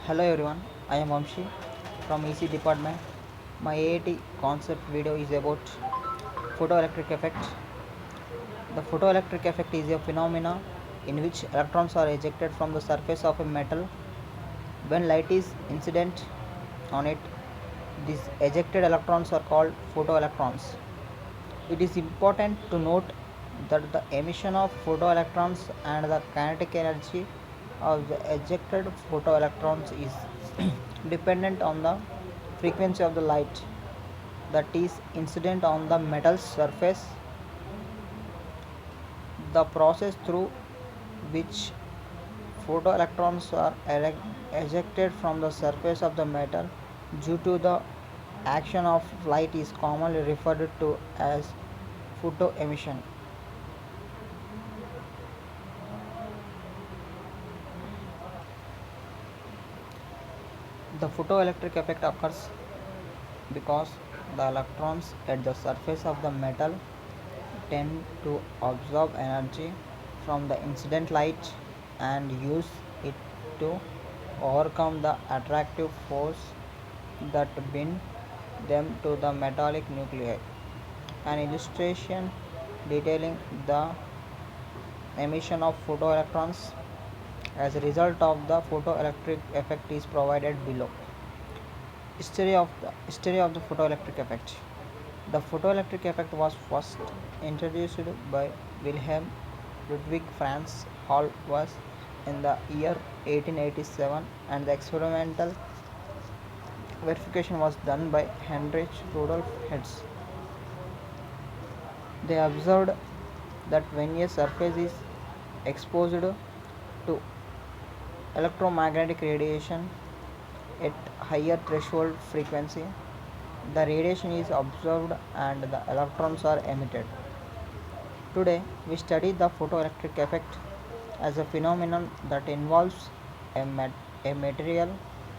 Hello everyone, I am Vamshi from EC department. My AAT concept video is about photoelectric effect. The photoelectric effect is a phenomena in which electrons are ejected from the surface of a metal when light is incident on it. These ejected electrons are called photoelectrons. It is important to note that the emission of photoelectrons and the kinetic energy of the ejected photoelectrons is dependent on the frequency of the light that is incident on the metal's surface. The process through which photoelectrons are ejected from the surface of the metal due to the action of light is commonly referred to as photoemission. The photoelectric effect occurs because the electrons at the surface of the metal tend to absorb energy from the incident light and use it to overcome the attractive force that bind them to the metallic nuclei. An illustration detailing the emission of photoelectrons as a result of the photoelectric effect is provided below. History of the photoelectric effect. The photoelectric effect was first introduced by Wilhelm Ludwig Franz Hall was in the year 1887 and the experimental verification was done by Heinrich Rudolf Hertz. They observed that when a surface is exposed to electromagnetic radiation at higher threshold frequency, the radiation is absorbed and the electrons are emitted. Today, we study the photoelectric effect as a phenomenon that involves a material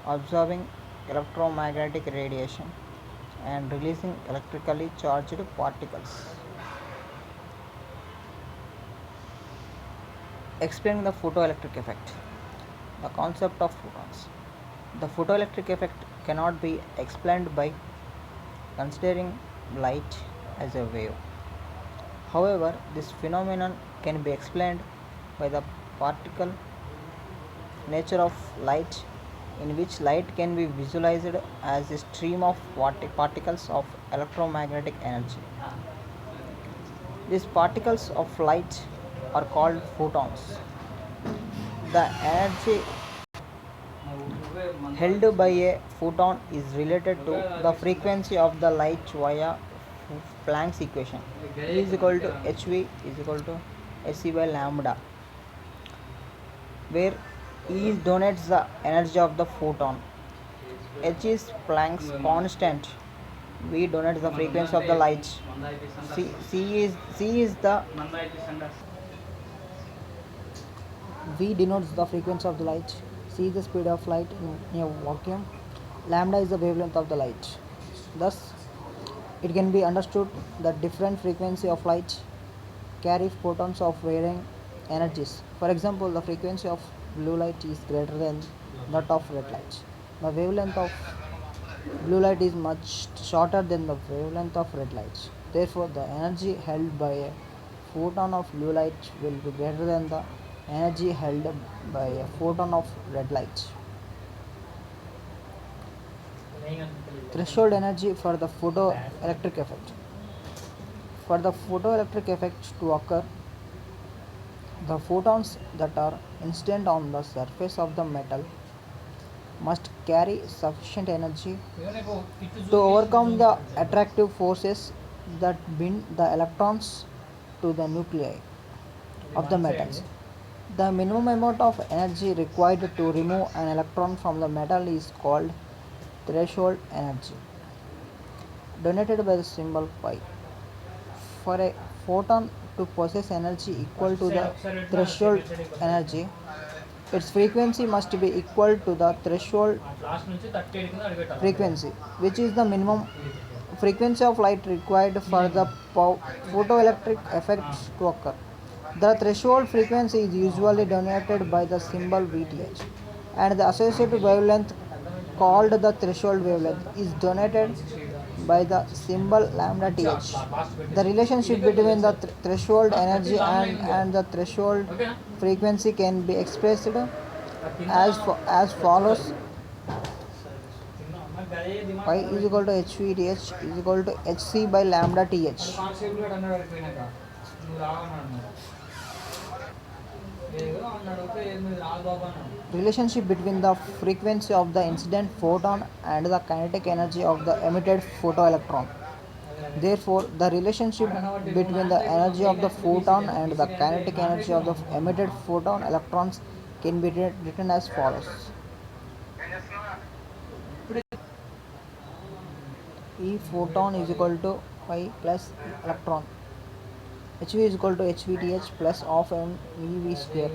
absorbing electromagnetic radiation and releasing electrically charged particles. Explaining the photoelectric effect. The concept of photons. The photoelectric effect cannot be explained by considering light as a wave. However, this phenomenon can be explained by the particle nature of light, in which light can be visualized as a stream of particles of electromagnetic energy. These particles of light are called photons. The energy held by a photon is related to the frequency of the light via Planck's equation. E is equal to hv is equal to hc by lambda, where E denotes the energy of the photon, h is Planck's constant, V denotes the frequency of the light, C is the V denotes the frequency of the light, C is the speed of light in a vacuum, lambda is the wavelength of the light. Thus, it can be understood that different frequency of light carry photons of varying energies. For example, the frequency of blue light is greater than that of red light. The wavelength of blue light is much shorter than the wavelength of red light. Therefore, the energy held by a photon of blue light will be greater than the energy held by a photon of red light. Threshold energy for the photoelectric effect. For the photoelectric effect to occur, the photons that are incident on the surface of the metal must carry sufficient energy to overcome the attractive forces that bind the electrons to the nuclei of the metals. The minimum amount of energy required to remove an electron from the metal is called threshold energy, denoted by the symbol pi. For a photon to possess energy equal to the threshold energy, its frequency must be equal to the threshold frequency, which is the minimum frequency of light required for the photoelectric effect to occur. The threshold frequency is usually denoted by the symbol Vth. and the associated wavelength called the threshold wavelength is denoted by the symbol lambda th. The relationship between the threshold energy and the threshold frequency can be expressed as follows: y is equal to hvth is equal to hc by lambda th. Relationship between the frequency of the incident photon and the kinetic energy of the emitted photoelectron. Therefore, the relationship between the energy of the photon and the kinetic energy of the emitted photon electrons can be written as follows: E photon is equal to Y plus electron. HV is equal to HVTH plus of MeV square,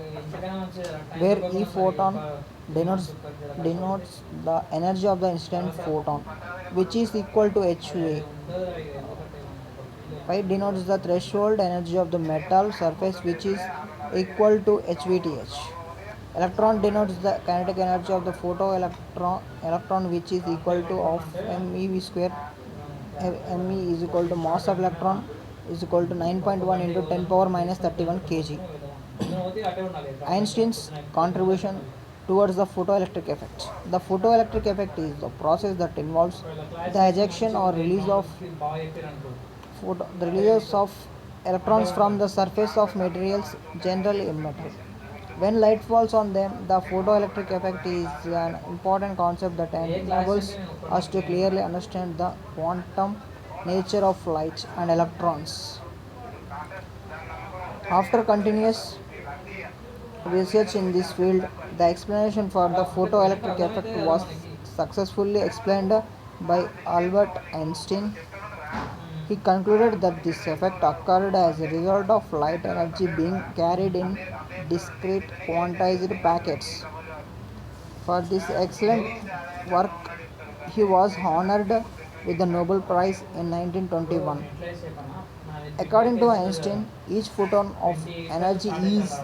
where E photon denotes the energy of the incident photon, which is equal to HA. Y denotes the threshold energy of the metal surface, which is equal to HVTH. Electron denotes the kinetic energy of the electron, which is equal to of MeV square. Me is equal to mass of electron is equal to 9.1 into 10 power minus 31 kg. Einstein's contribution towards the photoelectric effect. The photoelectric effect is the process that involves the ejection or release of electrons from the surface of materials, generally metal. When light falls on them, the photoelectric effect is an important concept that enables us to clearly understand the quantum nature of light and electrons. After continuous research in this field, the explanation for the photoelectric effect was successfully explained by Albert Einstein. He concluded that this effect occurred as a result of light energy being carried in discrete quantized packets. For this excellent work, he was honored with the Nobel Prize in 1921. According to Einstein, each photon of energy is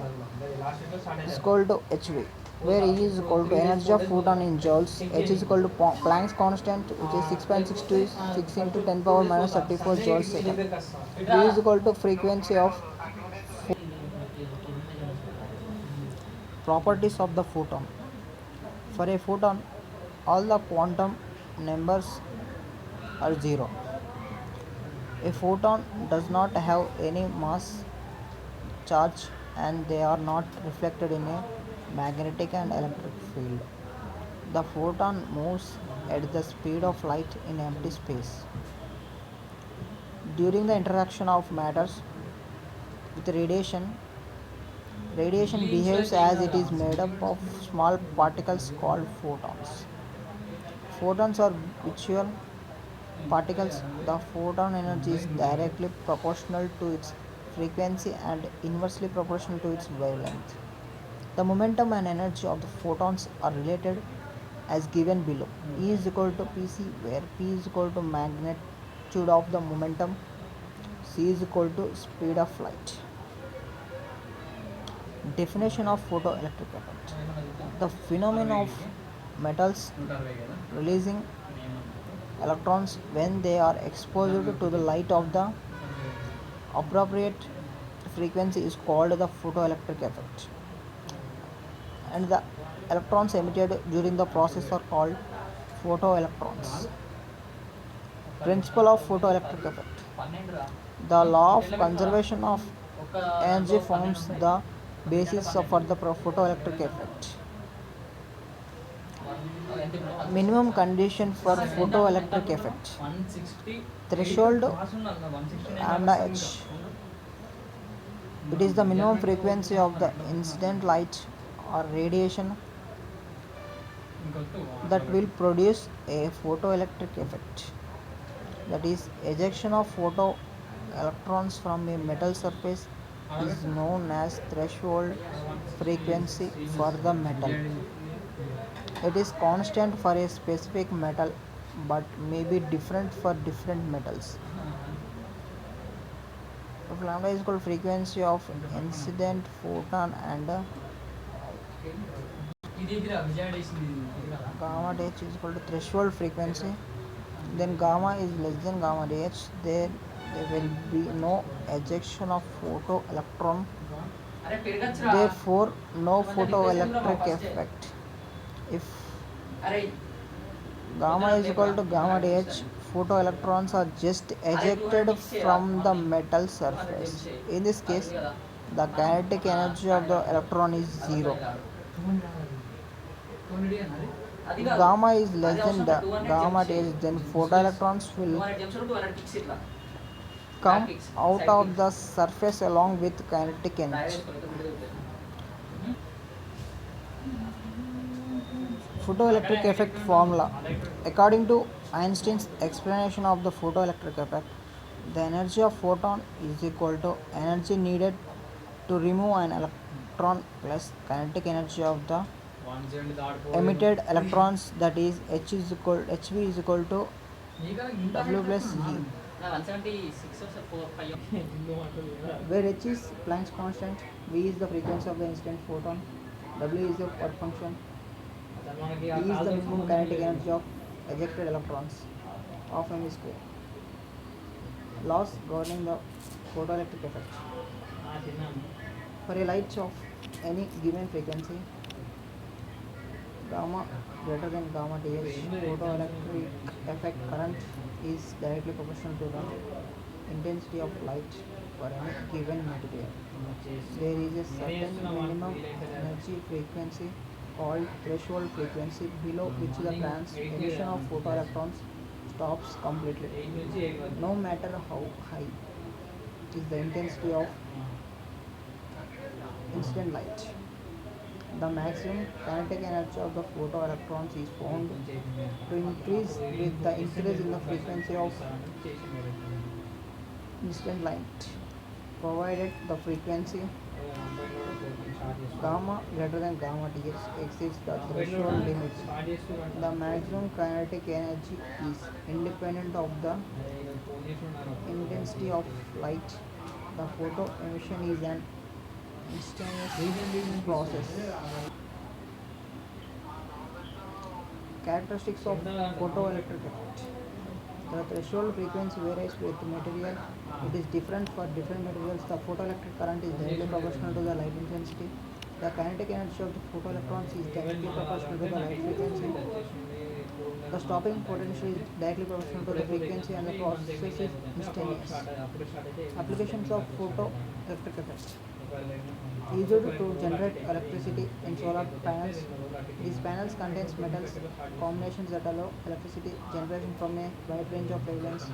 equal to hv, where E is equal to energy of photon in joules, h is equal to Planck's constant, which is 6.626 into 10 power minus 34 joules second. B is equal to frequency of properties of the photon. For a photon, all the quantum numbers are zero. A photon does not have any mass, charge, and they are not reflected in a magnetic and electric field. The photon moves at the speed of light in empty space. During the interaction of matters with radiation behaves as it is made up of small particles called photons. Photons are virtual particles. The photon energy is directly proportional to its frequency and inversely proportional to its wavelength. The momentum and energy of the photons are related as given below. E is equal to Pc, where P is equal to magnitude of the momentum, C is equal to speed of light. Definition of photoelectric effect. The phenomenon of metals releasing electrons when they are exposed to the light of the appropriate frequency is called the photoelectric effect, and the electrons emitted during the process are called photoelectrons. Principle of photoelectric effect. The law of conservation of energy forms the basis for the photoelectric effect. Minimum condition for photoelectric effect. Threshold lambda h. It is the minimum frequency of the incident light or radiation that will produce a photoelectric effect. That is, ejection of photo electrons from a metal surface is known as threshold frequency for the metal. It is constant for a specific metal but may be different for different metals. If lambda is equal to frequency of incident photon and Gamma DH is equal to threshold frequency. Then gamma is less than gamma DH. There will be no ejection of photoelectron. Therefore, no photoelectric effect. If gamma is equal to gamma DH, photoelectrons are just ejected from the metal surface. In this case, the kinetic energy of the electron is zero. If gamma is less than the gamma DH, then photoelectrons will come out of the surface along with kinetic energy. Photoelectric effect formula. According to Einstein's explanation of the photoelectric effect, the energy of photon is equal to energy needed to remove an electron plus kinetic energy of the emitted electrons, that is hv is equal to W plus E, where h is Planck's constant, v is the frequency of the incident photon, w is the work function, E is the minimum kinetic energy of ejected electrons of m square. Laws governing the photoelectric effect. For a light of any given frequency, gamma greater than gamma DH, photoelectric effect current is directly proportional to the intensity of light for any given material. There is a certain minimum energy frequency called threshold frequency, below which the emission of photoelectrons stops completely. No matter how high is the intensity of incident light, the maximum kinetic energy of the photoelectrons is found to increase with the increase in the frequency of incident light, provided the frequency gamma greater than gamma DH exceeds the threshold limits. The maximum kinetic energy is independent of the intensity of light. The photo emission is an instantaneous process. Characteristics of photoelectric effect. The threshold frequency varies with material. It is different for different materials. The photoelectric current is directly proportional to the light intensity. The kinetic energy of the photoelectrons is directly proportional to the light frequency. The stopping potential is directly proportional to the frequency, and the process is instantaneous. Applications of photoelectric effect. Used to generate electricity in solar panels. These panels contain metals combinations that allow electricity generation from a wide range of wavelengths,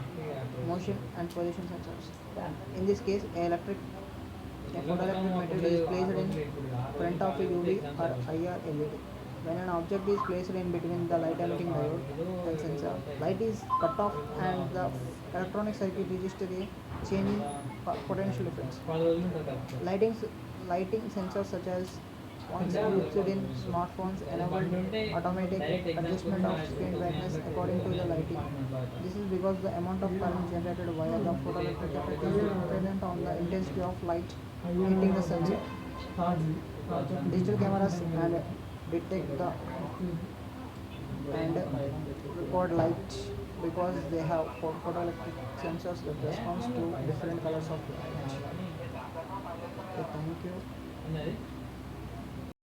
motion and position sensors. In this case, a photoelectric material is placed in front of a UV or IR LED. When an object is placed in between the light emitting diode and sensor, light is cut off and the electronic circuit registers a change in potential difference. Lighting sensors such as ones used in smartphones enable automatic adjustment of screen brightness according to the lighting. This is because the amount of current generated via the photoelectric effect is dependent on the intensity of light hitting the sensor. Digital cameras and detect the and record light because they have photoelectric sensors that respond to different colors of light. Okay, thank you.